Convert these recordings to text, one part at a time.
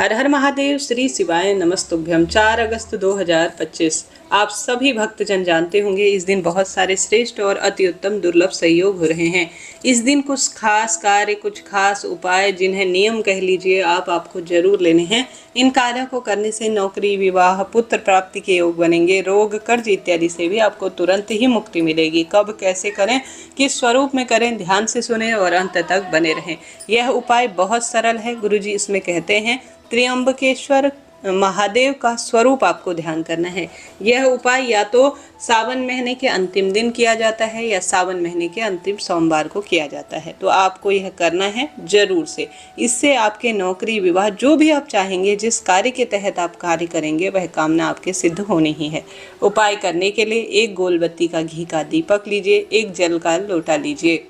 हर हर महादेव। श्री शिवाय नमस्तुभ्यम। 4 अगस्त 2025। आप सभी भक्तजन जानते होंगे इस दिन बहुत सारे श्रेष्ठ और अति उत्तम दुर्लभ संयोग हो रहे हैं। इस दिन कुछ खास कार्य, कुछ खास उपाय, जिन्हें नियम कह लीजिए, आपको जरूर लेने हैं। इन कार्यों को करने से नौकरी, विवाह, पुत्र प्राप्ति के योग बनेंगे। रोग, कर्ज इत्यादि से भी आपको तुरंत ही मुक्ति मिलेगी। कब, कैसे करें, किस स्वरूप में करें, ध्यान से सुने और अंत तक बने रहें। यह उपाय बहुत सरल है। गुरुजी इसमें कहते हैं त्र्यंबकेश्वर महादेव का स्वरूप आपको ध्यान करना है। यह उपाय या तो सावन महीने के अंतिम दिन किया जाता है या सावन महीने के अंतिम सोमवार को किया जाता है। तो आपको यह करना है जरूर से। इससे आपके नौकरी, विवाह, जो भी आप चाहेंगे, जिस कार्य के तहत आप कार्य करेंगे, वह कामना आपके सिद्ध होनी ही है। उपाय करने के लिए एक गोल बत्ती का घी का दीपक लीजिए, एक जल का लोटा लीजिए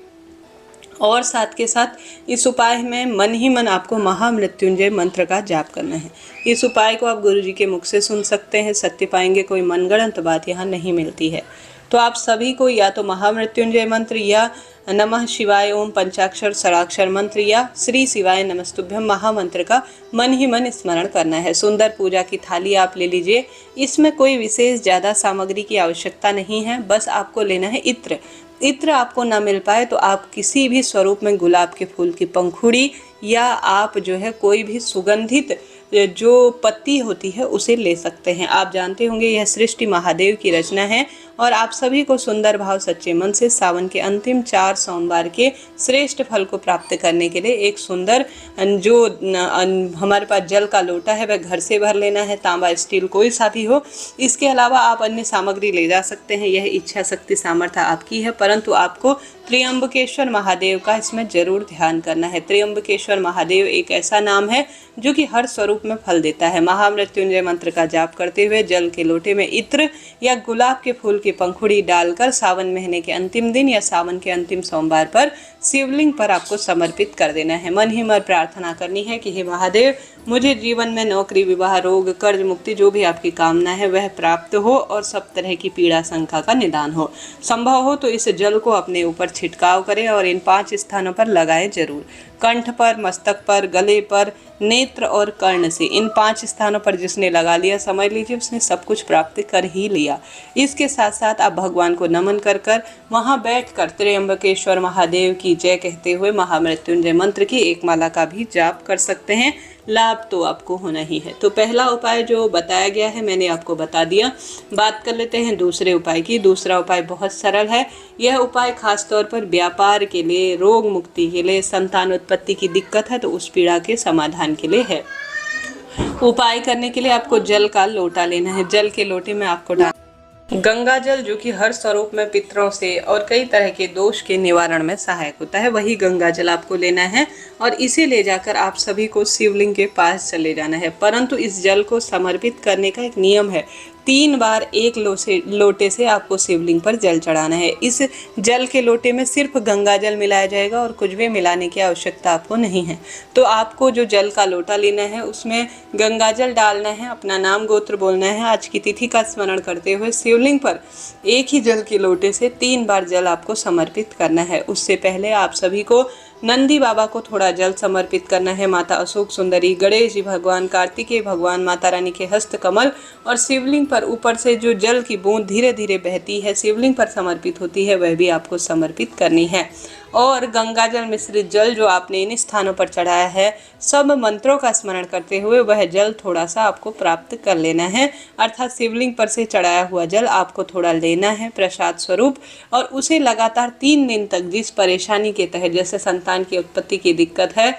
और साथ के साथ इस उपाय में मन ही मन आपको महामृत्युंजय मंत्र का जाप करना है। इस उपाय को आप गुरुजी के मुख से सुन सकते हैं। सत्य पाएंगे, कोई मनगढ़ंत बात यहाँ नहीं मिलती है। तो आप सभी को या तो महामृत्युंजय मंत्र या नमः शिवाय ओम पंचाक्षर षडाक्षर मंत्र या श्री शिवाय नमस्तुभ्यम महामंत्र का मन ही मन स्मरण करना है। सुंदर पूजा की थाली आप ले लीजिए। इसमें कोई विशेष ज़्यादा सामग्री की आवश्यकता नहीं है। बस आपको लेना है इत्र। इत्र आपको ना मिल पाए तो आप किसी भी स्वरूप में गुलाब के फूल की पंखुड़ी या आप जो है कोई भी सुगंधित जो पत्ती होती है उसे ले सकते हैं। आप जानते होंगे यह सृष्टि महादेव की रचना है और आप सभी को सुंदर भाव सच्चे मन से सावन के अंतिम 4 सोमवार के श्रेष्ठ फल को प्राप्त करने के लिए एक सुंदर जो हमारे पास जल का लोटा है वह घर से भर लेना है। तांबा, स्टील, कोई सा भी हो। इसके अलावा आप अन्य सामग्री ले जा सकते हैं। यह इच्छा शक्ति सामर्थ्य आपकी है, परंतु आपको त्र्यंबकेश्वर महादेव का इसमें जरूर ध्यान करना है। त्र्यंबकेश्वर महादेव एक ऐसा नाम है जो कि हर स्वरूप में फल देता है। महामृत्युंजय मंत्र का जाप करते हुए जल के लोटे में इत्र या गुलाब के फूल की पंखुड़ी डालकर सावन महीने के अंतिम दिन या सावन के अंतिम सोमवार पर शिवलिंग पर आपको समर्पित कर देना है। मन ही मन प्रार्थना करनी है कि हे महादेव, मुझे जीवन में नौकरी, विवाह, रोग, कर्ज मुक्ति, जो भी आपकी कामना है वह प्राप्त हो और सब तरह की पीड़ा शंका का निदान हो। संभव हो तो इस जल को अपने ऊपर छिड़काव करें और इन 5 स्थानों पर लगाएं जरूर। कंठ पर, मस्तक पर, गले पर, नेत्र और कर्ण से, इन 5 स्थानों पर जिसने लगा लिया समझ लीजिए उसने सब कुछ प्राप्त कर ही लिया। इसके साथ साथ आप भगवान को नमन कर कर वहाँ बैठकर त्र्यंबकेश्वर महादेव की जय कहते हुए महामृत्युंजय मंत्र की एक माला का भी जाप कर सकते हैं। लाभ तो आपको होना ही है। तो पहला उपाय जो बताया गया है मैंने आपको बता दिया। बात कर लेते हैं दूसरे उपाय की। दूसरा उपाय बहुत सरल है। यह उपाय खास तौर पर व्यापार के लिए, रोग मुक्ति के लिए, संतान उत्पत्ति की दिक्कत है तो उस पीड़ा के समाधान के लिए है। उपाय करने के लिए आपको जल का लोटा लेना है। जल के लोटे में आपको गंगा जल, जो कि हर स्वरूप में पितरों से और कई तरह के दोष के निवारण में सहायक होता है, वही गंगा जल आपको लेना है और इसे ले जाकर आप सभी को शिवलिंग के पास चले जाना है। परंतु इस जल को समर्पित करने का एक नियम है। 3 बार एक लोटे से आपको शिवलिंग पर जल चढ़ाना है। इस जल के लोटे में सिर्फ गंगा जल मिलाया जाएगा और कुछ भी मिलाने की आवश्यकता आपको नहीं है। तो आपको जो जल का लोटा लेना है उसमें गंगा जल डालना है, अपना नाम गोत्र बोलना है, आज की तिथि का स्मरण करते हुए शिवलिंग पर एक ही जल के लोटे से 3 बार जल आपको समर्पित करना है। उससे पहले आप सभी को नंदी बाबा को थोड़ा जल समर्पित करना है। माता अशोक सुंदरी, गणेश जी भगवान, कार्तिकेय भगवान, माता रानी के हस्त कमल और शिवलिंग पर ऊपर से जो जल की बूंद धीरे धीरे बहती है शिवलिंग पर समर्पित होती है, वह भी आपको समर्पित करनी है। और गंगा जल मिश्रित जल जो आपने इन स्थानों पर चढ़ाया है, सब मंत्रों का स्मरण करते हुए वह जल थोड़ा सा आपको प्राप्त कर लेना है। अर्थात शिवलिंग पर से चढ़ाया हुआ जल आपको थोड़ा लेना है प्रसाद स्वरूप और उसे लगातार 3 दिन तक, जिस परेशानी के तहत, जैसे संतान की उत्पत्ति की दिक्कत है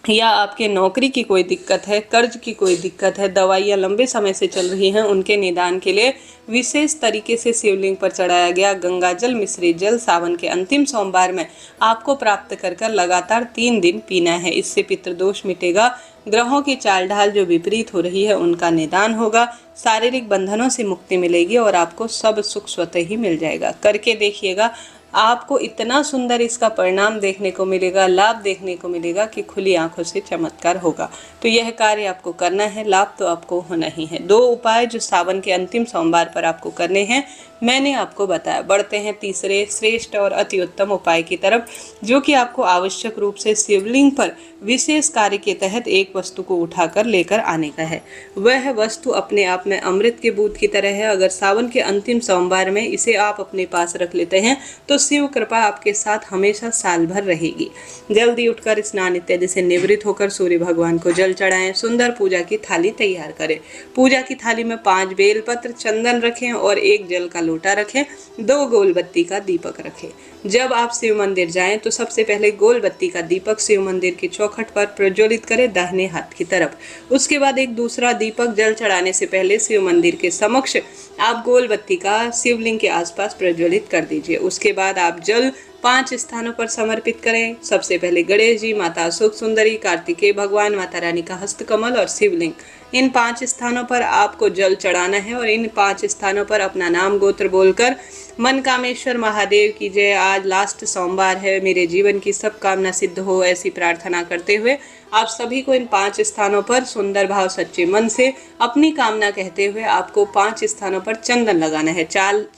या आपके नौकरी की कोई दिक्कत है, कर्ज की कोई दिक्कत है, दवाइयाँ लंबे समय से चल रही हैं, उनके निदान के लिए विशेष तरीके से शिवलिंग पर चढ़ाया गया गंगा जल मिश्रित जल सावन के अंतिम सोमवार में आपको प्राप्त कर कर लगातार 3 दिन पीना है। इससे पितृदोष मिटेगा, ग्रहों की चाल ढाल जो विपरीत हो रही है उनका निदान होगा, शारीरिक बंधनों से मुक्ति मिलेगी और आपको सब सुख स्वतः ही मिल जाएगा। करके देखिएगा, आपको इतना सुंदर इसका परिणाम देखने को मिलेगा, लाभ देखने को मिलेगा कि खुली आंखों से चमत्कार होगा। तो यह कार्य आपको करना है, लाभ तो आपको होना ही है। 2 उपाय जो सावन के अंतिम सोमवार पर आपको करने हैं, मैंने आपको बताया। बढ़ते हैं तीसरे श्रेष्ठ और अति उत्तम उपाय की तरफ, जो कि आपको आवश्यक रूप से शिवलिंग पर विशेष कार्य के तहत एक वस्तु को उठाकर लेकर आने का है। वह वस्तु अपने आप में अमृत के बूंद की तरह है। अगर सावन के अंतिम सोमवार में इसे आप अपने पास रख लेते हैं तो शिव कृपा आपके साथ हमेशा साल भर रहेगी। जल्दी उठकर स्नान इत्यादि से निवृत्त होकर सूर्य भगवान को जल चढ़ाएं। सुंदर पूजा की थाली तैयार करें। पूजा की थाली में 5 बेलपत्र, चंदन रखें और 1 जल का लोटा रखें। 2 गोल बत्ती का दीपक रखें। जब आप शिव मंदिर जाएं तो सबसे पहले गोल बत्ती का दीपक शिव मंदिर की चौखट पर प्रज्वलित करें, दाहिने हाथ की तरफ। उसके बाद एक दूसरा दीपक जल चढ़ाने से पहले शिव मंदिर के समक्ष आप गोल बत्ती का शिवलिंग के आसपास प्रज्वलित कर दीजिए। उसके बाद आप जल 5 स्थानों पर समर्पित करें। सबसे पहले गणेश जी, माता सुख सुंदरी, कार्तिकेय भगवान, माता रानी का हस्तकमल और शिवलिंग, इन 5 स्थानों पर आपको जल चढ़ाना है और इन 5 स्थानों पर अपना नाम गोत्र बोलकर मन कामेश्वर महादेव की जय, आज लास्ट सोमवार है, मेरे जीवन की सब कामना सिद्ध हो, ऐसी प्रार्थना करते हुए आप सभी को इन 5 स्थानों पर सुंदर भाव सच्चे मन से अपनी कामना कहते हुए आपको 5 स्थानों पर चंदन लगाना है।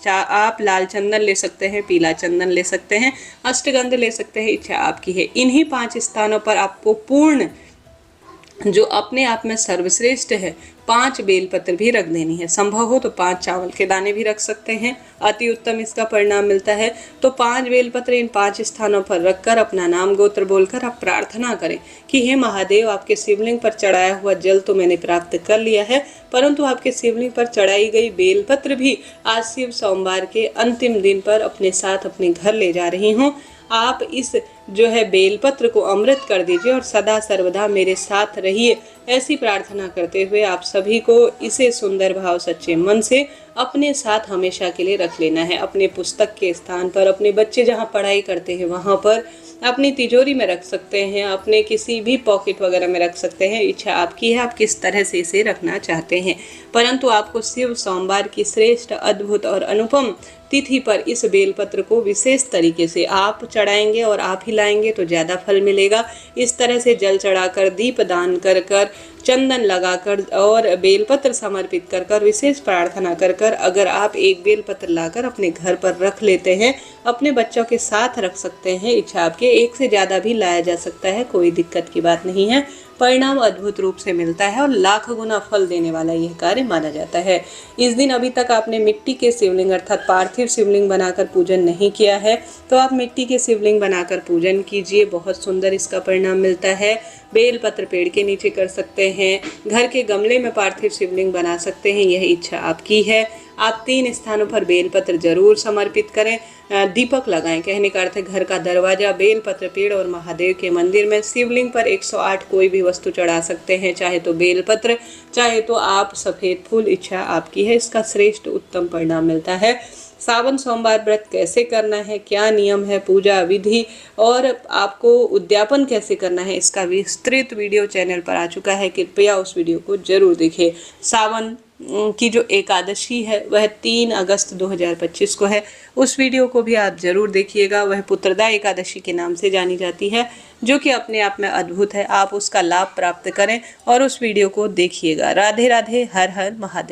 आप लाल चंदन ले सकते हैं, पीला चंदन ले सकते हैं, अष्टगंध ले सकते हैं, इच्छा आपकी है। इन्हीं 5 स्थानों पर आपको पूर्ण, जो अपने आप में सर्वश्रेष्ठ है, 5 बेलपत्र भी रख देनी है। संभव हो तो 5 चावल के दाने भी रख सकते हैं, अति उत्तम इसका परिणाम मिलता है। तो 5 बेलपत्र इन 5 स्थानों पर रखकर अपना नाम गोत्र बोलकर आप प्रार्थना करें कि हे महादेव, आपके शिवलिंग पर चढ़ाया हुआ जल तो मैंने प्राप्त कर लिया है, परंतु आपके शिवलिंग पर चढ़ाई गई बेलपत्र भी आज शिव सोमवार के अंतिम दिन पर अपने साथ अपने घर ले जा रही हूँ। आप इस जो है बेलपत्र को अमृत कर दीजिए और सदा सर्वदा मेरे साथ रहिए, ऐसी प्रार्थना करते हुए आप सभी को इसे सुंदर भाव सच्चे मन से अपने साथ हमेशा के लिए रख लेना है। अपने पुस्तक के स्थान पर, अपने बच्चे जहाँ पढ़ाई करते हैं वहाँ पर, अपनी तिजोरी में रख सकते हैं, अपने किसी भी पॉकेट वगैरह में रख सकते हैं, इच्छा आपकी है आप किस तरह से इसे रखना चाहते हैं। परंतु आपको शिव सोमवार की श्रेष्ठ, अद्भुत और अनुपम तिथि पर इस बेलपत्र को विशेष तरीके से आप चढ़ाएंगे और आप ही लाएंगे तो ज़्यादा फल मिलेगा। इस तरह से जल चढ़ाकर, दीप दान कर कर, चंदन लगाकर और बेलपत्र समर्पित कर कर, विशेष प्रार्थना कर कर अगर आप एक बेलपत्र लाकर अपने घर पर रख लेते हैं, अपने बच्चों के साथ रख सकते हैं, इच्छा आपके, 1 से ज़्यादा भी लाया जा सकता है, कोई दिक्कत की बात नहीं है। परिणाम अद्भुत रूप से मिलता है और लाख गुना फल देने वाला यह कार्य माना जाता है। इस दिन अभी तक आपने मिट्टी के शिवलिंग अर्थात पार्थिव शिवलिंग बनाकर पूजन नहीं किया है तो आप मिट्टी के शिवलिंग बनाकर पूजन कीजिए, बहुत सुंदर इसका परिणाम मिलता है। बेलपत्र पेड़ के नीचे कर सकते हैं, घर के गमले में पार्थिव शिवलिंग बना सकते हैं, यह इच्छा आपकी है। आप 3 स्थानों पर बेलपत्र जरूर समर्पित करें। दीपक लगाएं, कहने का अर्थ है घर का दरवाजा, बेलपत्र पेड़ और महादेव के मंदिर में शिवलिंग पर 108 कोई भी वस्तु चढ़ा सकते हैं, चाहे तो बेलपत्र, चाहे तो आप सफ़ेद फूल, इच्छा आपकी है। इसका श्रेष्ठ उत्तम परिणाम मिलता है। सावन सोमवार व्रत कैसे करना है, क्या नियम है, पूजा विधि और आपको उद्यापन कैसे करना है, इसका विस्तृत वीडियो चैनल पर आ चुका है, कृपया उस वीडियो को जरूर देखिए। सावन की जो एकादशी है वह 3 अगस्त 2025 को है, उस वीडियो को भी आप जरूर देखिएगा। वह पुत्रदा एकादशी के नाम से जानी जाती है, जो कि अपने आप में अद्भुत है। आप उसका लाभ प्राप्त करें और उस वीडियो को देखिएगा। राधे राधे, हर हर महादेव।